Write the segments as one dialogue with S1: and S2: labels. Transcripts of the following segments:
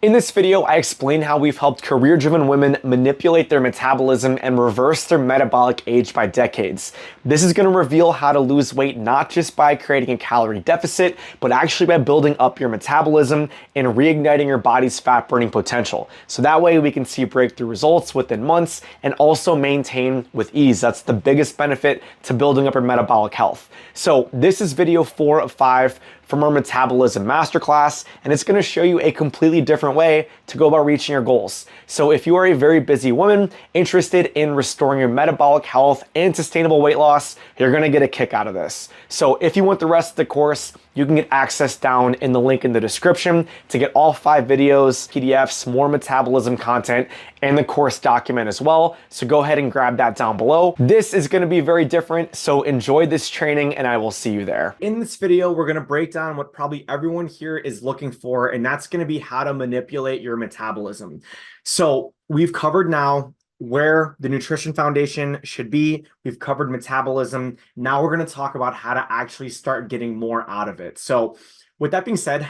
S1: In this video, I explain how we've helped career-driven women manipulate their metabolism and reverse their metabolic age by decades. This is going to reveal how to lose weight not just by creating a calorie deficit, but actually by building up your metabolism and reigniting your body's fat-burning potential. So that way we can see breakthrough results within months and also maintain with ease. That's the biggest benefit to building up your metabolic health. So this is video 4 of 5 from our Metabolism Masterclass, and it's going to show you a completely different way to go about reaching your goals. So if you are a very busy woman interested in restoring your metabolic health and sustainable weight loss, you're going to get a kick out of this. So if you want the rest of the course, you can get access down in the link in the description to get all 5 videos, PDFs, more metabolism content, and the course document as well. So go ahead and grab that down below. This is going to be very different, so enjoy this training and I will see you there. In this video, we're going to break down what probably everyone here is looking for, and that's going to be how to manipulate your metabolism. So we've covered now where the nutrition foundation should be. We've covered metabolism. Now we're going to talk about how to actually start getting more out of it. So with that being said,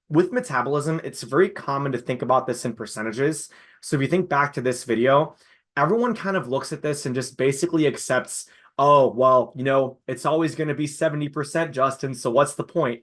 S1: with metabolism, it's very common to think about this in percentages. So if you think back to this video, everyone kind of looks at this and just basically accepts, oh, well, you know, it's always going to be 70%, Justin, so what's the point?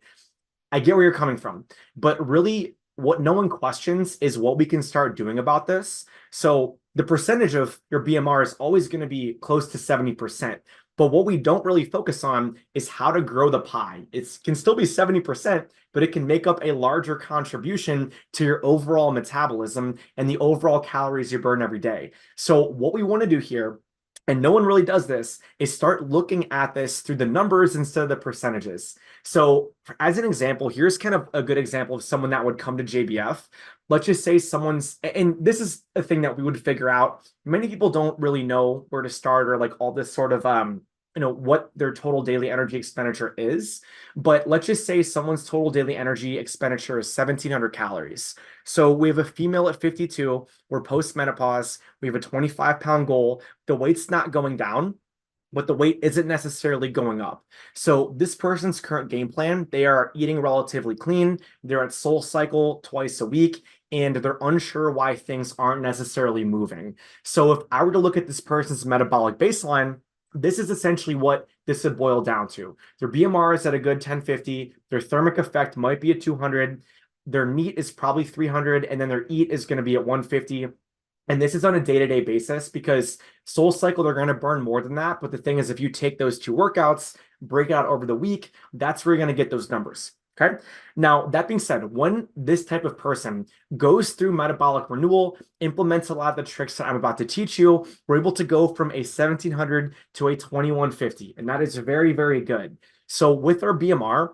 S1: I get where you're coming from, but really what no one questions is what we can start doing about this. So the percentage of your BMR is always going to be close to 70%. But what we don't really focus on is how to grow the pie. It can still be 70%, but it can make up a larger contribution to your overall metabolism and the overall calories you burn every day. So what we want to do here, and no one really does this, is start looking at this through the numbers instead of the percentages. So as an example, here's kind of a good example of someone that would come to JBF. Let's just say someone's, and this is a thing that we would figure out. Many people don't really know where to start or like all this sort of, what their total daily energy expenditure is. But let's just say someone's total daily energy expenditure is 1,700 calories. So we have a female at 52, we're post-menopause, we have a 25-pound goal. The weight's not going down, but the weight isn't necessarily going up. So this person's current game plan, they are eating relatively clean, they're at SoulCycle twice a week, and they're unsure why things aren't necessarily moving. So if I were to look at this person's metabolic baseline, this is essentially what this would boil down to. Their BMR is at a good 1050, their thermic effect might be at 200, their NEAT is probably 300, and then their EAT is going to be at 150. And this is on a day-to-day basis because SoulCycle, they're going to burn more than that. But the thing is, if you take those 2 workouts, break it out over the week, that's where you're going to get those numbers. Okay. Now, that being said, when this type of person goes through metabolic renewal, implements a lot of the tricks that I'm about to teach you, we're able to go from a 1,700 to a 2,150. And that is very, very good. So with our BMR,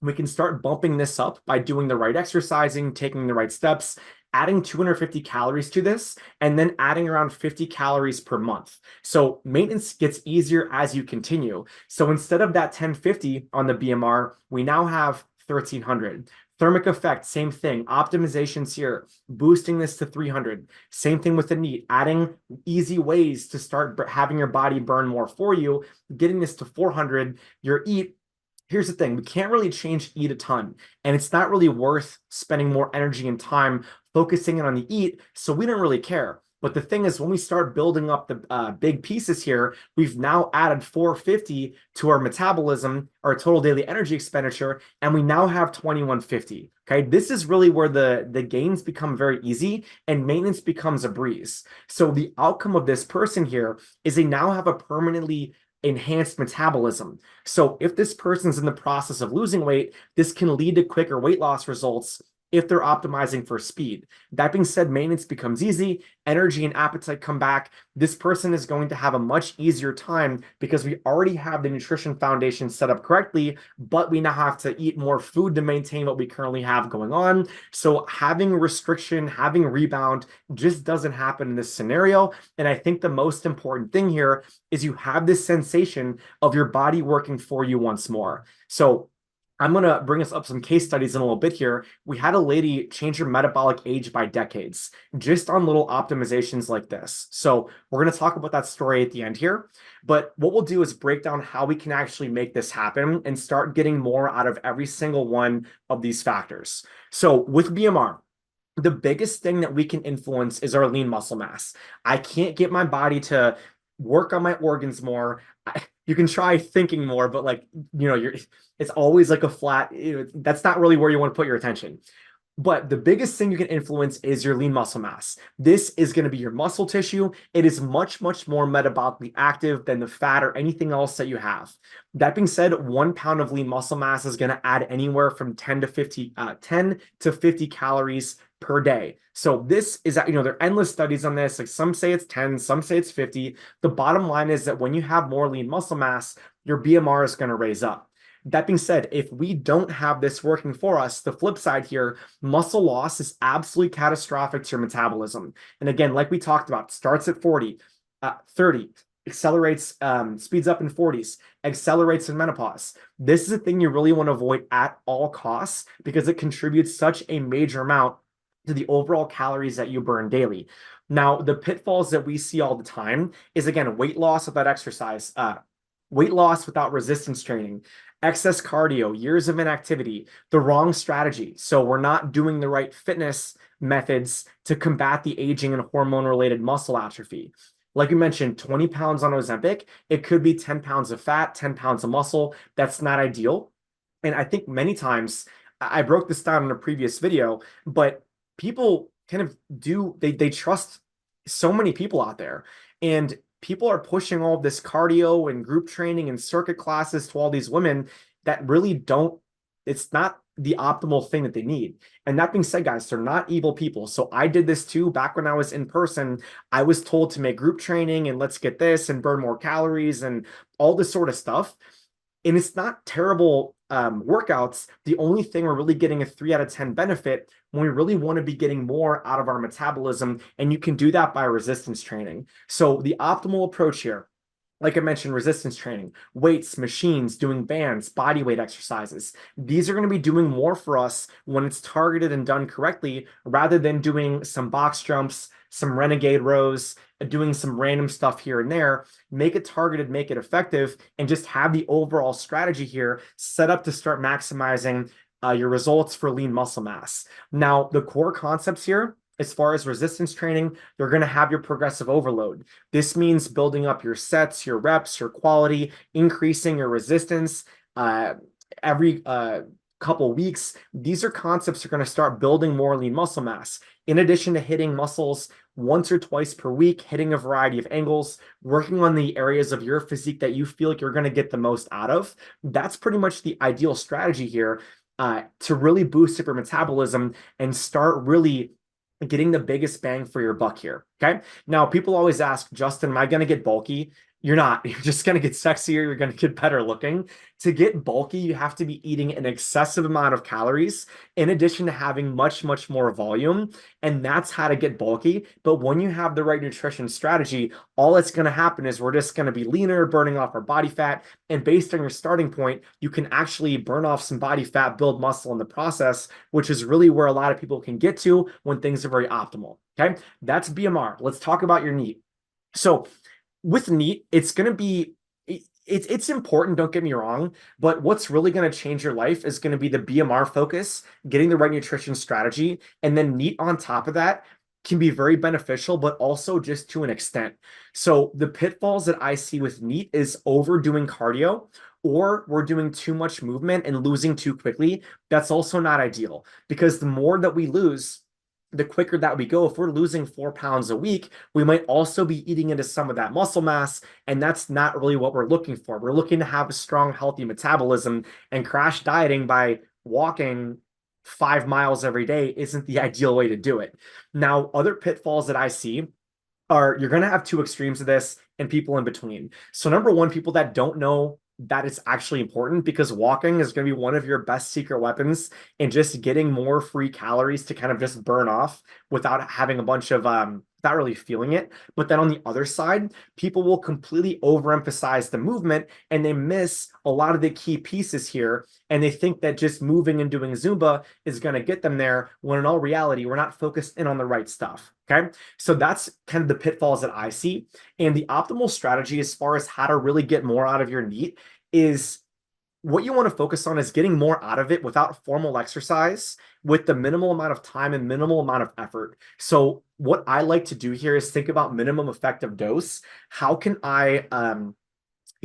S1: we can start bumping this up by doing the right exercising, taking the right steps, adding 250 calories to this, and then adding around 50 calories per month. So maintenance gets easier as you continue. So instead of that 1050 on the BMR, we now have 1,300. Thermic effect, same thing. Optimizations here, boosting this to 300. Same thing with the NEAT, adding easy ways to start having your body burn more for you, getting this to 400. Your EAT, here's the thing, we can't really change EAT a ton, and it's not really worth spending more energy and time focusing on the EAT, so we don't really care. But the thing is, when we start building up the big pieces here, we've now added 450 to our metabolism, our total daily energy expenditure, and we now have 2,150. Okay, this is really where the gains become very easy and maintenance becomes a breeze. So the outcome of this person here is they now have a permanently enhanced metabolism. So if this person's in the process of losing weight, this can lead to quicker weight loss results if they're optimizing for speed. That being said, maintenance becomes easy, energy and appetite come back. This person is going to have a much easier time because we already have the nutrition foundation set up correctly, but we now have to eat more food to maintain what we currently have going on. So having restriction, having rebound just doesn't happen in this scenario. And I think the most important thing here is you have this sensation of your body working for you once more. So I'm going to bring us up some case studies in a little bit here. We had a lady change her metabolic age by decades just on little optimizations like this. So we're going to talk about that story at the end here. But what we'll do is break down how we can actually make this happen and start getting more out of every single one of these factors. So with BMR, the biggest thing that we can influence is our lean muscle mass. I can't get my body to work on my organs more. You can try thinking more, but like, it's always like a flat, that's not really where you want to put your attention. But the biggest thing you can influence is your lean muscle mass. This is going to be your muscle tissue. It is much, much more metabolically active than the fat or anything else that you have. That being said, 1 pound of lean muscle mass is going to add anywhere from 10 to 50 calories per day. So this is, there are endless studies on this. Like some say it's 10, some say it's 50. The bottom line is that when you have more lean muscle mass, your BMR is going to raise up. That being said, if we don't have this working for us, the flip side here, muscle loss is absolutely catastrophic to your metabolism. And again, like we talked about, starts at 40, 30, accelerates, speeds up in 40s, accelerates in menopause. This is a thing you really want to avoid at all costs because it contributes such a major amount to the overall calories that you burn daily. Now, the pitfalls that we see all the time is, again, weight loss without exercise, weight loss without resistance training, excess cardio, years of inactivity, the wrong strategy. So we're not doing the right fitness methods to combat the aging and hormone-related muscle atrophy. Like you mentioned, 20 pounds on Ozempic, it could be 10 pounds of fat, 10 pounds of muscle. That's not ideal. And I think many times, I broke this down in a previous video, but people kind of they trust so many people out there. And people are pushing all this cardio and group training and circuit classes to all these women that really don't, it's not the optimal thing that they need. And that being said, guys, they're not evil people. So I did this too back when I was in person. I was told to make group training and let's get this and burn more calories and all this sort of stuff. And it's not terrible workouts. The only thing we're really getting a 3 out of 10 benefit when we really want to be getting more out of our metabolism. And you can do that by resistance training. So the optimal approach here, like I mentioned, resistance training, weights, machines, doing bands, body weight exercises. These are going to be doing more for us when it's targeted and done correctly, rather than doing some box jumps, some renegade rows, doing some random stuff here and there. Make it targeted, make it effective, and just have the overall strategy here set up to start maximizing your results for lean muscle mass. Now, the core concepts here, as far as resistance training, you're going to have your progressive overload. This means building up your sets, your reps, your quality, increasing your resistance every couple weeks. These are concepts that are going to start building more lean muscle mass. In addition to hitting muscles once or twice per week, hitting a variety of angles, working on the areas of your physique that you feel like you're going to get the most out of. That's pretty much the ideal strategy here to really boost up your metabolism and start really getting the biggest bang for your buck here. Okay. Now, people always ask, Justin, am I going to get bulky? You're not. You're just going to get sexier. You're going to get better looking. To get bulky, you have to be eating an excessive amount of calories in addition to having much, much more volume. And that's how to get bulky. But when you have the right nutrition strategy, all that's going to happen is we're just going to be leaner, burning off our body fat. And based on your starting point, you can actually burn off some body fat, build muscle in the process, which is really where a lot of people can get to when things are very optimal. Okay. That's BMR. Let's talk about your NEAT. So with NEAT, it's going to be, it's important, don't get me wrong, but what's really going to change your life is going to be the BMR focus, getting the right nutrition strategy, and then NEAT on top of that can be very beneficial, but also just to an extent. So the pitfalls that I see with NEAT is overdoing cardio, or we're doing too much movement and losing too quickly. That's also not ideal because the more that we lose, the quicker that we go. If we're losing 4 pounds a week, we might also be eating into some of that muscle mass, and that's not really what we're looking for. We're looking to have a strong, healthy metabolism, and crash dieting by walking 5 miles every day isn't the ideal way to do it. Now, other pitfalls that I see are you're going to have two extremes of this and people in between. So number one, people that don't know that it's actually important, because walking is going to be one of your best secret weapons in just getting more free calories to kind of just burn off without having a bunch of not really feeling it. But then on the other side, people will completely overemphasize the movement and they miss a lot of the key pieces here. And they think that just moving and doing Zumba is going to get them there, when in all reality, we're not focused in on the right stuff. Okay. So that's kind of the pitfalls that I see. And the optimal strategy as far as how to really get more out of your NEAT is what you want to focus on is getting more out of it without formal exercise, with the minimal amount of time and minimal amount of effort. So what I like to do here is think about minimum effective dose. How can I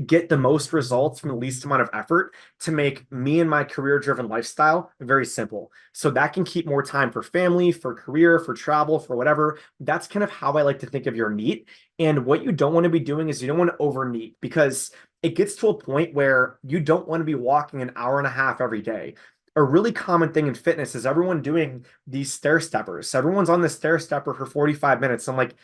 S1: get the most results from the least amount of effort to make me and my career driven lifestyle very simple? So that can keep more time for family, for career, for travel, for whatever. That's kind of how I like to think of your NEAT. And what you don't want to be doing is you don't want to over NEAT, because it gets to a point where you don't want to be walking an hour and a half every day. A really common thing in fitness is everyone doing these stair steppers. Everyone's on the stair stepper for 45 minutes. I'm like,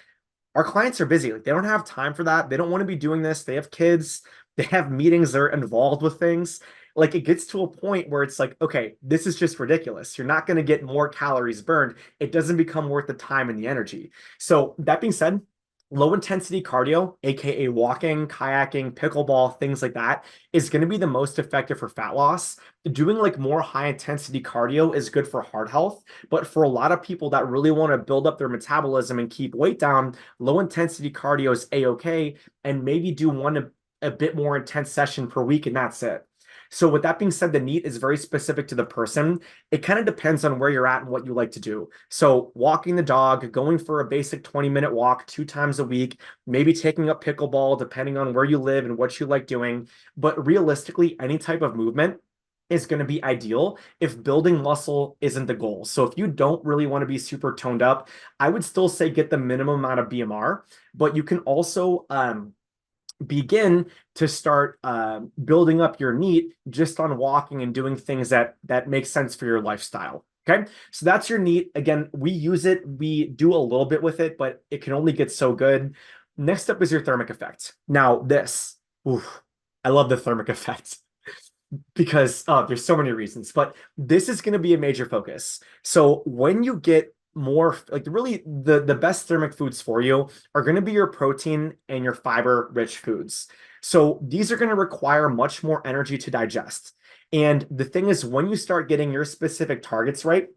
S1: our clients are busy. Like, they don't have time for that. They don't want to be doing this. They have kids. They have meetings. They're involved with things. Like, it gets to a point where it's like, okay, this is just ridiculous. You're not going to get more calories burned. It doesn't become worth the time and the energy. So that being said, low intensity cardio, aka walking, kayaking, pickleball, things like that, is going to be the most effective for fat loss. Doing like more high intensity cardio is good for heart health, but for a lot of people that really want to build up their metabolism and keep weight down, low intensity cardio is a-okay, and maybe do a bit more intense session per week, and that's it. So with that being said, the NEAT is very specific to the person. It kind of depends on where you're at and what you like to do. So walking the dog, going for a basic 20-minute walk 2 times a week, maybe taking up pickleball, depending on where you live and what you like doing. But realistically, any type of movement is going to be ideal if building muscle isn't the goal. So if you don't really want to be super toned up, I would still say get the minimum amount of BMR, but you can also begin to start building up your NEAT just on walking and doing things that make sense for your lifestyle. Okay, so that's your NEAT. Again, we use it, we do a little bit with it, but it can only get so good. Next up is your thermic effect. Now, this, oof, I love the thermic effect because there's so many reasons, but this is going to be a major focus. So when you get more, like, really the best thermic foods for you are going to be your protein and your fiber rich foods. So these are going to require much more energy to digest. And the thing is, when you start getting your specific targets right,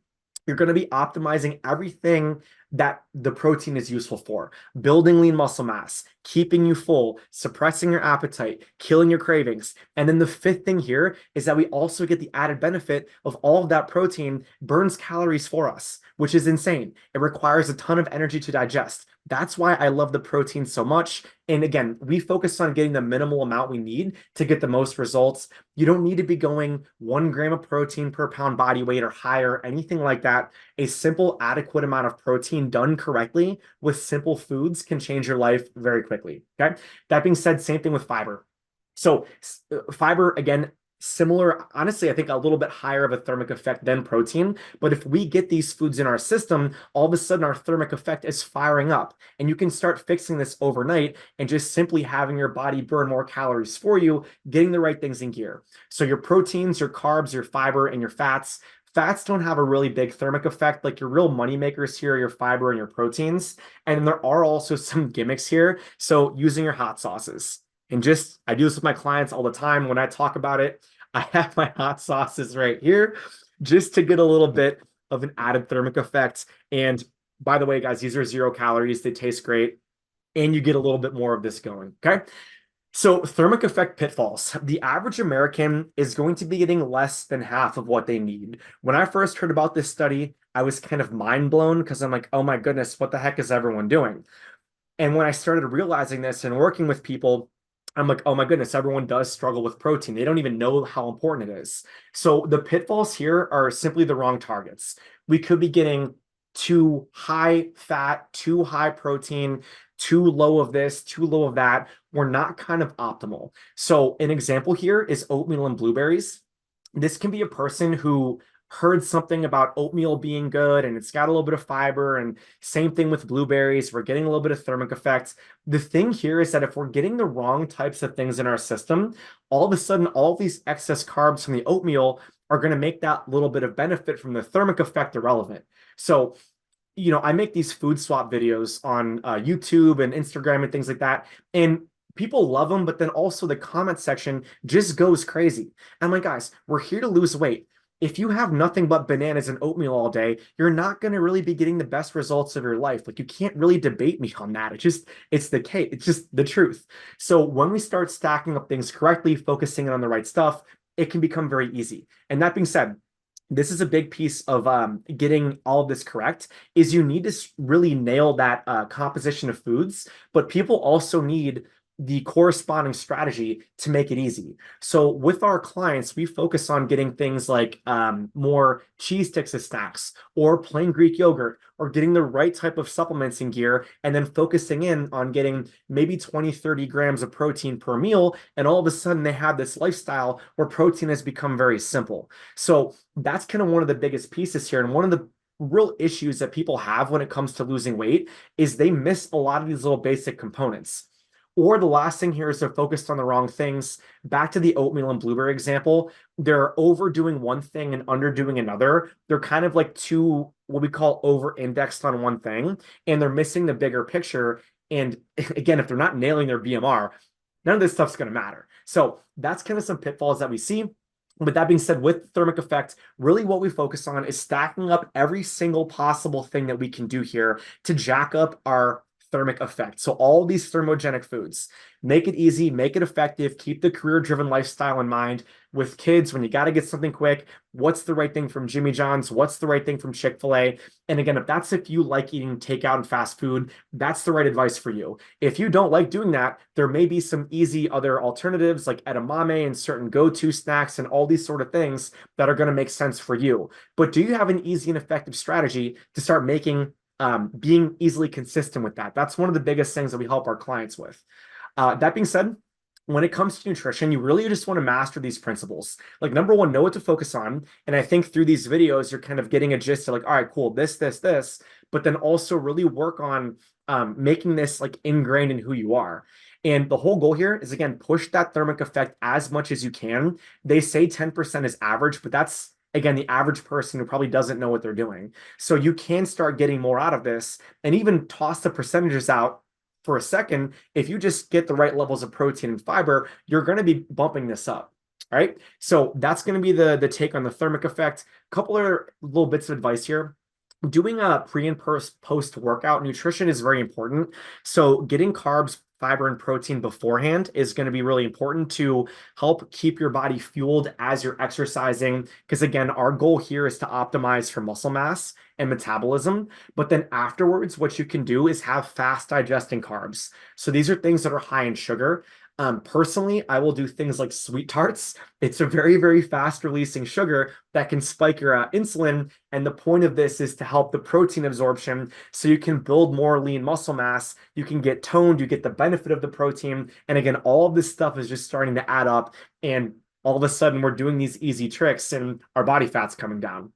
S1: you're going to be optimizing everything that the protein is useful for: building lean muscle mass, keeping you full, suppressing your appetite, killing your cravings. And then the fifth thing here is that we also get the added benefit of all of that protein burns calories for us, which is insane. It requires a ton of energy to digest. That's why I love the protein so much. And again, we focus on getting the minimal amount we need to get the most results. You don't need to be going 1 gram of protein per pound body weight or higher, anything like that. A simple, adequate amount of protein done correctly with simple foods can change your life very quickly. Okay. That being said, same thing with fiber. So fiber, again, similar, honestly, I think a little bit higher of a thermic effect than protein. But if we get these foods in our system, all of a sudden our thermic effect is firing up. And you can start fixing this overnight and just simply having your body burn more calories for you, getting the right things in gear. So your proteins, your carbs, your fiber, and your fats. Fats don't have a really big thermic effect. Like, your real money makers here are your fiber and your proteins. And there are also some gimmicks here. So using your hot sauces. And just, I do this with my clients all the time. When I talk about it, I have my hot sauces right here just to get a little bit of an added thermic effect. And by the way, guys, these are 0 calories. They taste great. And you get a little bit more of this going. Okay. So thermic effect pitfalls. The average American is going to be getting less than half of what they need. When I first heard about this study, I was kind of mind blown, because I'm like, oh my goodness, what the heck is everyone doing? And when I started realizing this and working with people, I'm like, oh my goodness, everyone does struggle with protein. They don't even know how important it is. So the pitfalls here are simply the wrong targets. We could be getting too high fat, too high protein, too low of this, too low of that. We're not kind of optimal. So an example here is oatmeal and blueberries. This can be a person who heard something about oatmeal being good and it's got a little bit of fiber, and same thing with blueberries. We're getting a little bit of thermic effects. The thing here is that if we're getting the wrong types of things in our system, all of a sudden, all these excess carbs from the oatmeal are going to make that little bit of benefit from the thermic effect irrelevant. So, I make these food swap videos on YouTube and Instagram and things like that. And people love them, but then also the comment section just goes crazy. I'm like, guys, we're here to lose weight. If you have nothing but bananas and oatmeal all day, you're not going to really be getting the best results of your life. Like, you can't really debate me on that. It's the case. It's just the truth. So when we start stacking up things correctly, focusing on the right stuff, it can become very easy. And that being said, this is a big piece of getting all of this correct is you need to really nail that composition of foods, but people also need the corresponding strategy to make it easy. So with our clients, we focus on getting things like more cheese sticks as snacks or plain Greek yogurt or getting the right type of supplements in gear and then focusing in on getting maybe 20, 30 grams of protein per meal. And all of a sudden they have this lifestyle where protein has become very simple. So that's kind of one of the biggest pieces here. And one of the real issues that people have when it comes to losing weight is they miss a lot of these little basic components. Or the last thing here is they're focused on the wrong things. Back to the oatmeal and blueberry example, they're overdoing one thing and underdoing another. They're kind of like too, what we call over-indexed on one thing, and they're missing the bigger picture. And again, if they're not nailing their BMR, none of this stuff's going to matter. So that's kind of some pitfalls that we see. With that being said, with thermic effect, really what we focus on is stacking up every single possible thing that we can do here to jack up our thermic effect. So all these thermogenic foods, make it easy, make it effective, keep the career-driven lifestyle in mind. With kids, when you got to get something quick, what's the right thing from Jimmy John's? What's the right thing from Chick-fil-A? And again, if you like eating takeout and fast food, that's the right advice for you. If you don't like doing that, there may be some easy other alternatives like edamame and certain go-to snacks and all these sort of things that are going to make sense for you. But do you have an easy and effective strategy to start making being easily consistent with that? That's one of the biggest things that we help our clients with. That being said, when it comes to nutrition, you really just want to master these principles. Like number one, know what to focus on. And I think through these videos, you're kind of getting a gist of like, all right, cool, this, but then also really work on making this like ingrained in who you are. And the whole goal here is, again, push that thermic effect as much as you can. They say 10% is average, but that's, again, the average person who probably doesn't know what they're doing. So you can start getting more out of this and even toss the percentages out for a second. If you just get the right levels of protein and fiber, you're going to be bumping this up. All right. So that's going to be the take on the thermic effect. A couple of little bits of advice here. Doing a pre and post workout nutrition is very important. So getting carbs, fiber, and protein beforehand is going to be really important to help keep your body fueled as you're exercising. Because again, our goal here is to optimize for muscle mass and metabolism. But then afterwards, what you can do is have fast digesting carbs. So these are things that are high in sugar. Personally, I will do things like sweet tarts. It's a very, very fast releasing sugar that can spike your insulin. And the point of this is to help the protein absorption so you can build more lean muscle mass. You can get toned, you get the benefit of the protein. And again, all of this stuff is just starting to add up. And all of a sudden, we're doing these easy tricks and our body fat's coming down.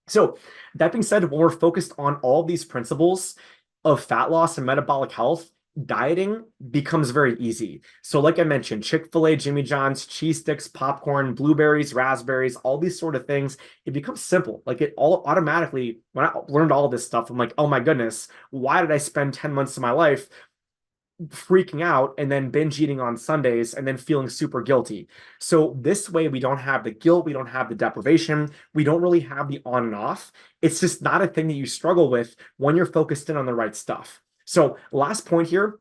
S1: So that being said, when we're focused on all these principles of fat loss and metabolic health, dieting becomes very easy. So like I mentioned, Chick-fil-A, Jimmy John's, cheese sticks, popcorn, blueberries, raspberries, all these sort of things, it becomes simple. Like it all automatically, when I learned all this stuff, I'm like, oh my goodness, why did I spend 10 months of my life freaking out and then binge eating on Sundays and then feeling super guilty? So this way we don't have the guilt, we don't have the deprivation, we don't really have the on and off. It's just not a thing that you struggle with when you're focused in on the right stuff. So last point here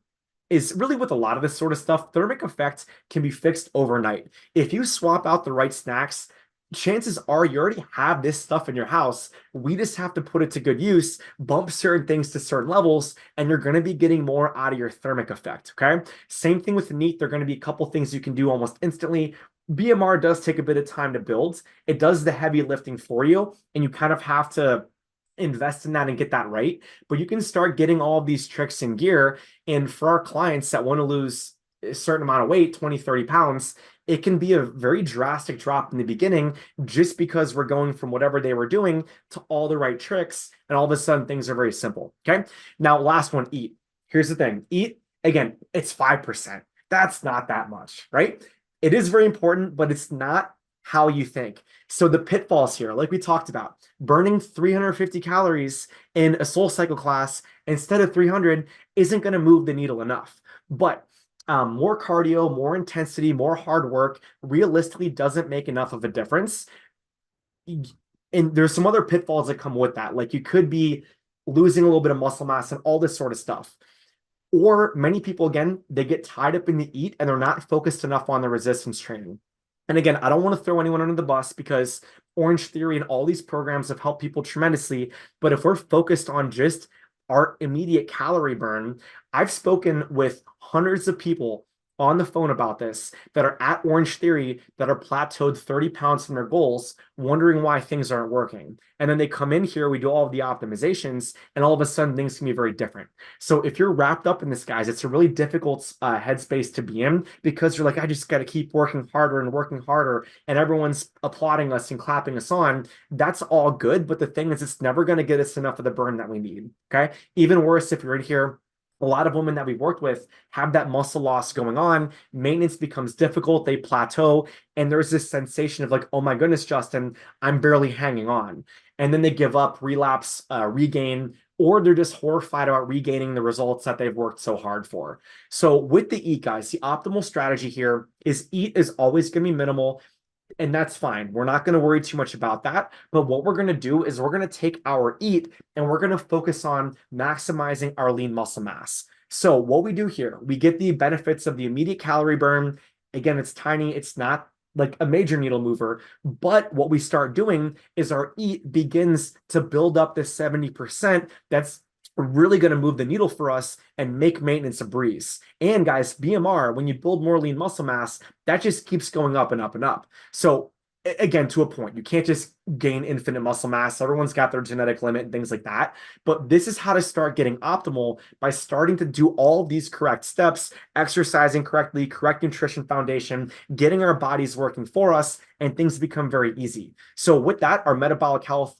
S1: is really with a lot of this sort of stuff, thermic effect can be fixed overnight. If you swap out the right snacks, chances are you already have this stuff in your house. We just have to put it to good use, bump certain things to certain levels, and you're going to be getting more out of your thermic effect, okay? Same thing with the NEAT. There are going to be a couple things you can do almost instantly. BMR does take a bit of time to build. It does the heavy lifting for you, and you kind of have to invest in that and get that right. But you can start getting all of these tricks in gear. And for our clients that want to lose a certain amount of weight, 20, 30 pounds, it can be a very drastic drop in the beginning just because we're going from whatever they were doing to all the right tricks. And all of a sudden things are very simple. Okay. Now, last one, eat. Here's the thing. Eat, again, it's 5%. That's not that much, right? It is very important, but it's not how you think. So the pitfalls here, like we talked about, burning 350 calories in a Soul Cycle class instead of 300 isn't going to move the needle enough. But more cardio, more intensity, more hard work realistically doesn't make enough of a difference. And there's some other pitfalls that come with that. Like you could be losing a little bit of muscle mass and all this sort of stuff. Or many people, again, they get tied up in the eat and they're not focused enough on the resistance training. And again, I don't want to throw anyone under the bus because Orange Theory and all these programs have helped people tremendously. But if we're focused on just our immediate calorie burn, I've spoken with hundreds of people on the phone about this that are at Orange Theory that are plateaued 30 pounds from their goals, wondering why things aren't working. And then they come in here, we do all of the optimizations, and all of a sudden things can be very different. So if you're wrapped up in this, guys, it's a really difficult headspace to be in because you're like, I just got to keep working harder and working harder, and everyone's applauding us and clapping us on. That's all good, but the thing is, it's never going to get us enough of the burn that we need. Okay. Even worse, if you're in here, a lot of women that we've worked with have that muscle loss going on. Maintenance becomes difficult. They plateau. And there's this sensation of like, oh my goodness, Justin, I'm barely hanging on. And then they give up, relapse, regain, or they're just horrified about regaining the results that they've worked so hard for. So with the eat, guys, the optimal strategy here is eat is always going to be minimal. And that's fine. We're not going to worry too much about that. But what we're going to do is we're going to take our eat and we're going to focus on maximizing our lean muscle mass. So what we do here, we get the benefits of the immediate calorie burn. Again, it's tiny. It's not like a major needle mover. But what we start doing is our eat begins to build up this 70% that's really going to move the needle for us and make maintenance a breeze. And guys, BMR, when you build more lean muscle mass, that just keeps going up and up and up. So again, to a point, you can't just gain infinite muscle mass. Everyone's got their genetic limit and things like that. But this is how to start getting optimal by starting to do all these correct steps, exercising correctly, correct nutrition foundation, getting our bodies working for us, and things become very easy. So with that, our metabolic health,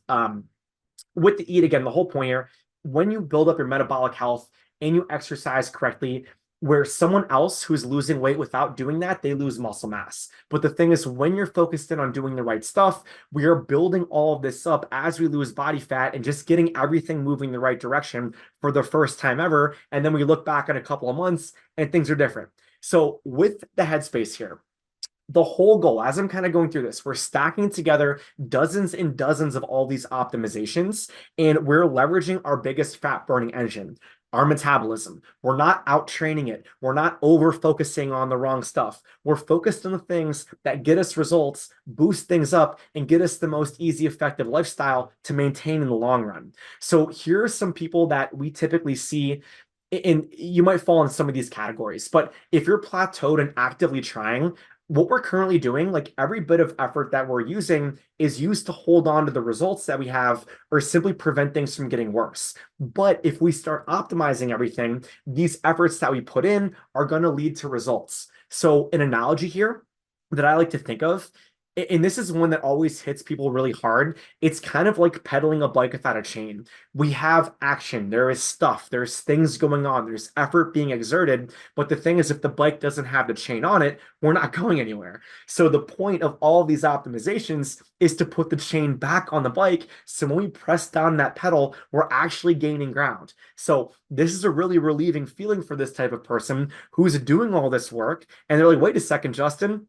S1: with the eat, again, the whole point here, when you build up your metabolic health and you exercise correctly, where someone else who's losing weight without doing that, they lose muscle mass. But the thing is, when you're focused in on doing the right stuff, we are building all of this up as we lose body fat and just getting everything moving the right direction for the first time ever. And then we look back in a couple of months and things are different. So with the headspace here, the whole goal, as I'm kind of going through this, we're stacking together dozens and dozens of all these optimizations, and we're leveraging our biggest fat burning engine, our metabolism. We're not out training it. We're not over focusing on the wrong stuff. We're focused on the things that get us results, boost things up, and get us the most easy, effective lifestyle to maintain in the long run. So here are some people that we typically see, and you might fall in some of these categories, but if you're plateaued and actively trying, what we're currently doing, like every bit of effort that we're using is used to hold on to the results that we have or simply prevent things from getting worse. But if we start optimizing everything, these efforts that we put in are going to lead to results. So an analogy here that I like to think of, and this is one that always hits people really hard. It's kind of like pedaling a bike without a chain. We have action, there is stuff, there's things going on, there's effort being exerted. But the thing is, if the bike doesn't have the chain on it, we're not going anywhere. So the point of all of these optimizations is to put the chain back on the bike. So when we press down that pedal, we're actually gaining ground. So this is a really relieving feeling for this type of person who's doing all this work. And they're like, wait a second, Justin,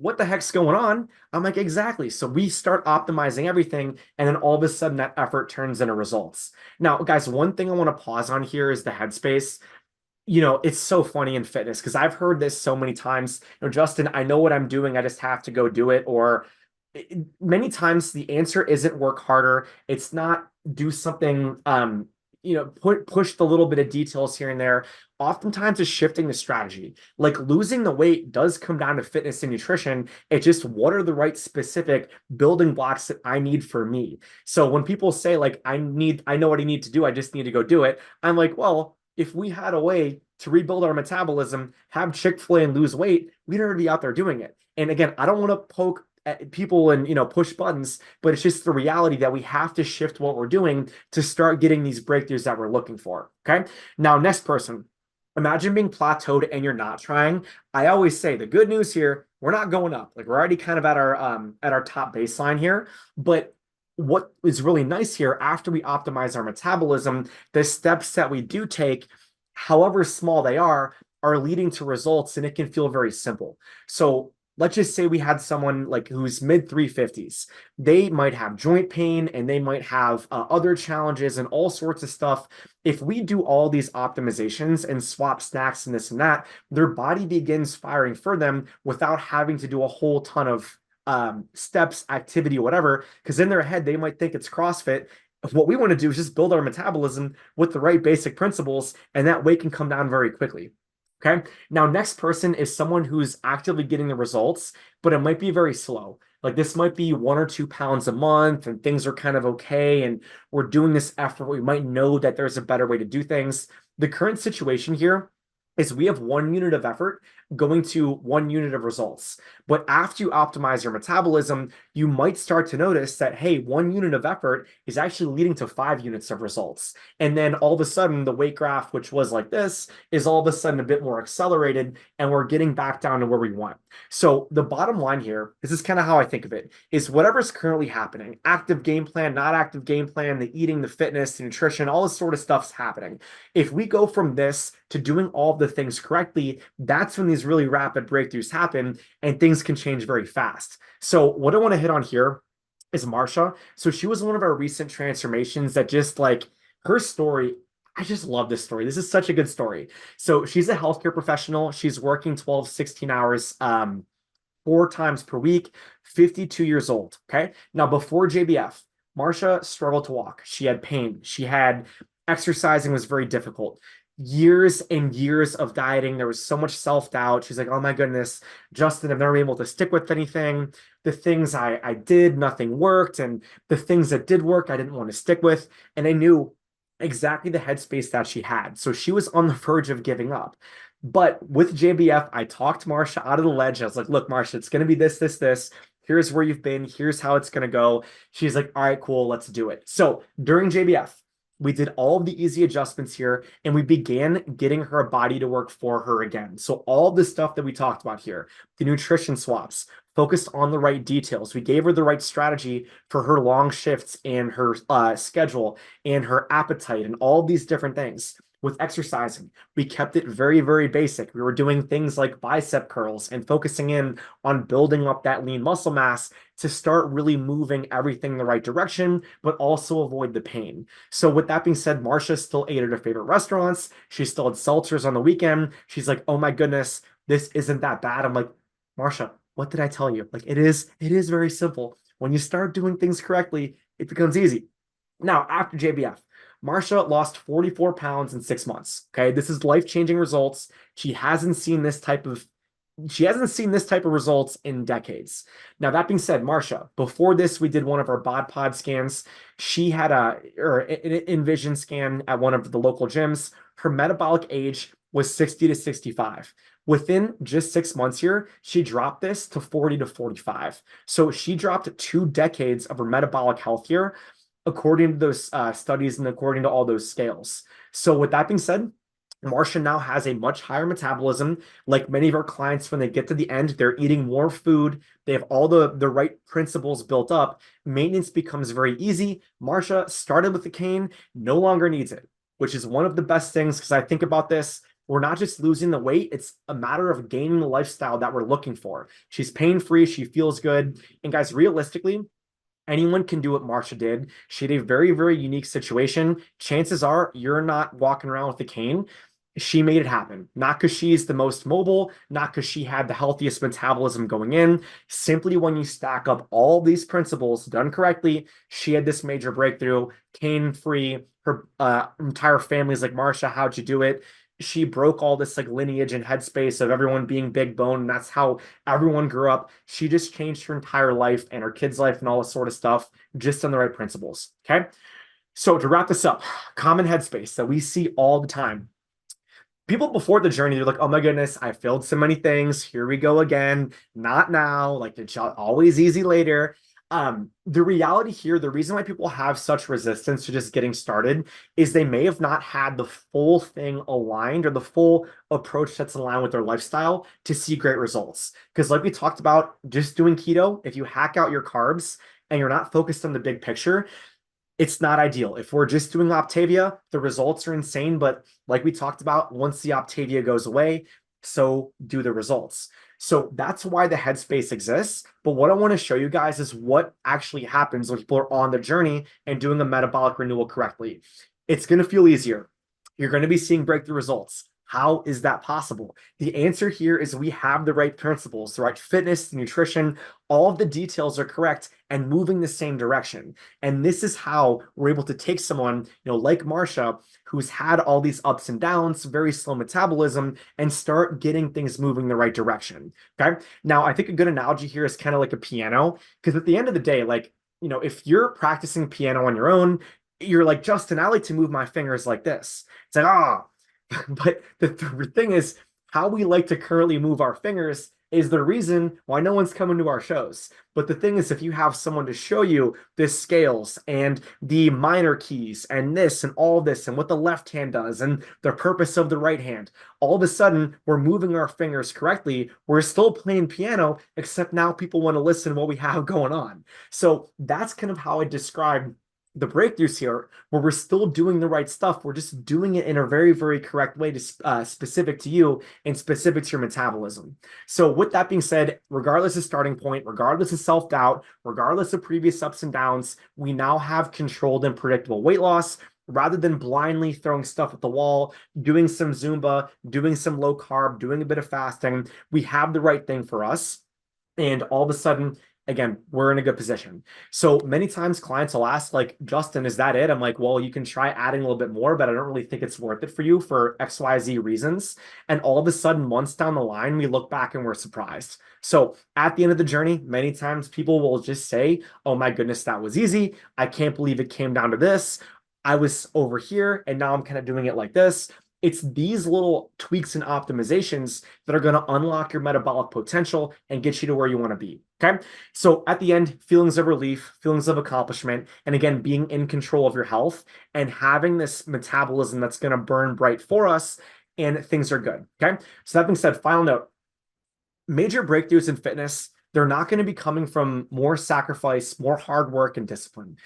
S1: what the heck's going on? I'm like, exactly. So we start optimizing everything, and then all of a sudden that effort turns into results. Now, guys, one thing I want to pause on here is the headspace. It's so funny in fitness because I've heard this so many times. Justin, I know what I'm doing. I just have to go do it. Or many times the answer isn't work harder. It's not do something, push the little bit of details here and there. Oftentimes it's shifting the strategy. Like losing the weight does come down to fitness and nutrition. It's just what are the right specific building blocks that I need for me. So when people say like, I know what I need to do, I just need to go do it. I'm like, well, if we had a way to rebuild our metabolism, have Chick-fil-A and lose weight, we'd already be out there doing it. And again, I don't want to poke at people and push buttons, but it's just the reality that we have to shift what we're doing to start getting these breakthroughs that we're looking for. Okay. Now, next person. Imagine being plateaued and you're not trying. I always say the good news here, we're not going up. Like we're already kind of at our top baseline here. But what is really nice here, after we optimize our metabolism, the steps that we do take, however small they are leading to results, and it can feel very simple. So let's just say we had someone like who's mid 350s. They might have joint pain and they might have other challenges and all sorts of stuff. If we do all these optimizations and swap snacks and this and that, their body begins firing for them without having to do a whole ton of steps, activity, whatever. Because in their head, they might think it's CrossFit. What we want to do is just build our metabolism with the right basic principles, and that weight can come down very quickly. Okay. Now, next person is someone who's actively getting the results, but it might be very slow. Like this might be 1 or 2 pounds a month and things are kind of okay. And we're doing this effort. We might know that there's a better way to do things. The current situation here is we have 1 unit of effort going to 1 unit of results. But after you optimize your metabolism, you might start to notice that, hey, 1 unit of effort is actually leading to 5 units of results. And then all of a sudden, the weight graph, which was like this, is all of a sudden a bit more accelerated, and we're getting back down to where we want. So the bottom line here, this is kind of how I think of it, is whatever's currently happening, active game plan, not active game plan, the eating, the fitness, the nutrition, all this sort of stuff's happening. If we go from this to doing all the things correctly, that's when these really rapid breakthroughs happen and things can change very fast. So what I want to hit on here is Marsha. So she was one of our recent transformations that just like her story. I just love this story. This is such a good story. So she's a healthcare professional. She's working 12, 16 hours 4 times per week, 52 years old. Okay. Now, before JBF, Marsha struggled to walk. She had pain. She had exercising was very difficult. Years and years of dieting. There was so much self-doubt. She's like, oh my goodness, Justin, I've never been able to stick with anything. The things I did, nothing worked. And the things that did work, I didn't want to stick with. And I knew exactly the headspace that she had. So she was on the verge of giving up. But with JBF, I talked Marsha out of the ledge. I was like, look, Marsha, it's going to be this, this, this. Here's where you've been. Here's how it's going to go. She's like, all right, cool, let's do it. So during JBF, we did all of the easy adjustments here and we began getting her body to work for her again. So all the stuff that we talked about here, the nutrition swaps, focused on the right details. We gave her the right strategy for her long shifts and her schedule and her appetite and all these different things. With exercising, we kept it very, very basic. We were doing things like bicep curls and focusing in on building up that lean muscle mass to start really moving everything in the right direction, but also avoid the pain. So with that being said, Marsha still ate at her favorite restaurants. She still had seltzers on the weekend. She's like, oh my goodness, this isn't that bad. I'm like, Marsha, what did I tell you? Like it is very simple. When you start doing things correctly, it becomes easy. Now, after JBF, Marsha lost 44 pounds in 6 months. Okay. This is life-changing results. She hasn't seen this type of results in decades. Now, that being said, Marsha, before this, we did one of our bod pod scans. She had an Envision scan at one of the local gyms. Her metabolic age was 60 to 65. Within just 6 months here, she dropped this to 40 to 45. So she dropped 2 decades of her metabolic health here, according to those studies and according to all those scales. So with that being said, Marsha now has a much higher metabolism. Like many of our clients, when they get to the end, they're eating more food. They have all the right principles built up. Maintenance becomes very easy. Marsha started with the cane, no longer needs it, which is one of the best things because I think about this. We're not just losing the weight, it's a matter of gaining the lifestyle that we're looking for. She's pain-free, she feels good. And guys, realistically, anyone can do what Marsha did. She had a very, very unique situation. Chances are you're not walking around with a cane. She made it happen. Not because she's the most mobile, not because she had the healthiest metabolism going in. Simply when you stack up all these principles done correctly, she had this major breakthrough, cane-free. Her entire family's like, Marsha, how'd you do it? She broke all this like lineage and headspace of everyone being big bone. And that's how everyone grew up. She just changed her entire life and her kids' life and all this sort of stuff just on the right principles. Okay. So to wrap this up, common headspace that we see all the time. People before the journey, they're like, oh my goodness, I failed so many things. Here we go again. Not now. Like it's always easy later. The reality here, the reason why people have such resistance to just getting started is they may have not had the full thing aligned or the full approach that's aligned with their lifestyle to see great results. Because like we talked about, just doing keto, if you hack out your carbs and you're not focused on the big picture, it's not ideal. If we're just doing Optavia, the results are insane. But like we talked about, once the Optavia goes away, so do the results. So that's why the headspace exists. But what I want to show you guys is what actually happens when people are on the journey and doing a metabolic renewal correctly. It's going to feel easier. You're going to be seeing breakthrough results. How is that possible? The answer here is we have the right principles, the right fitness, the nutrition, all of the details are correct and moving the same direction. And this is how we're able to take someone, like Marsha, who's had all these ups and downs, very slow metabolism, and start getting things moving the right direction. Okay. Now, I think a good analogy here is kind of like a piano, because at the end of the day, if you're practicing piano on your own, you're like, Justin, I like to move my fingers like this. It's like, but the thing is, how we like to currently move our fingers is the reason why no one's coming to our shows. But the thing is, if you have someone to show you the scales and the minor keys and this and all this and what the left hand does and the purpose of the right hand, all of a sudden we're moving our fingers correctly. We're still playing piano, except now people want to listen to what we have going on. So that's kind of how I describe the breakthroughs here, where we're still doing the right stuff. We're just doing it in a very, very correct way, to specific to you and specific to your metabolism. So with that being said, regardless of starting point, regardless of self-doubt, regardless of previous ups and downs, we now have controlled and predictable weight loss. Rather than blindly throwing stuff at the wall, doing some Zumba, doing some low carb, doing a bit of fasting, we have the right thing for us. And all of a sudden, again, we're in a good position. So many times clients will ask, like, Justin, is that it? I'm like, well, you can try adding a little bit more, but I don't really think it's worth it for you for XYZ reasons. And all of a sudden, months down the line, we look back and we're surprised. So at the end of the journey, many times people will just say, oh my goodness, that was easy. I can't believe it came down to this. I was over here and now I'm kind of doing it like this. It's these little tweaks and optimizations that are going to unlock your metabolic potential and get you to where you want to be. Okay. So at the end, feelings of relief, feelings of accomplishment, and again, being in control of your health and having this metabolism that's going to burn bright for us, and things are good. Okay. So that being said, final note, major breakthroughs in fitness, they're not going to be coming from more sacrifice, more hard work, and discipline.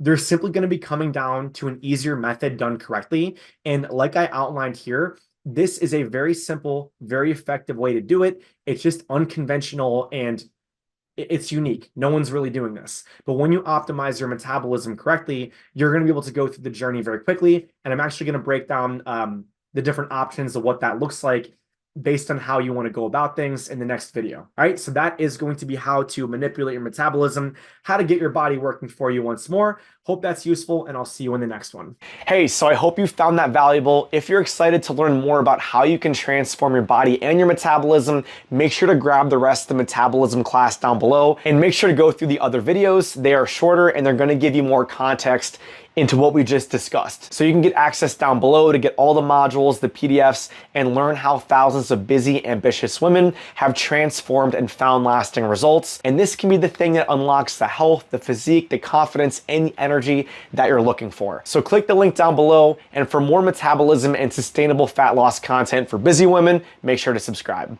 S1: They're simply going to be coming down to an easier method done correctly. And like I outlined here, this is a very simple, very effective way to do it. It's just unconventional and it's unique. No one's really doing this. But when you optimize your metabolism correctly, you're going to be able to go through the journey very quickly. And I'm actually going to break down the different options of what that looks like based on how you want to go about things in the next video. All right, so that is going to be how to manipulate your metabolism, how to get your body working for you once more. Hope that's useful, and I'll see you in the next one. Hey, so I hope you found that valuable. If you're excited to learn more about how you can transform your body and your metabolism, make sure to grab the rest of the metabolism class down below, and make sure to go through the other videos. They are shorter, and they're going to give you more context into what we just discussed. So you can get access down below to get all the modules, the PDFs, and learn how thousands of busy, ambitious women have transformed and found lasting results. And this can be the thing that unlocks the health, the physique, the confidence, and the energy that you're looking for. So click the link down below, and for more metabolism and sustainable fat loss content for busy women, make sure to subscribe.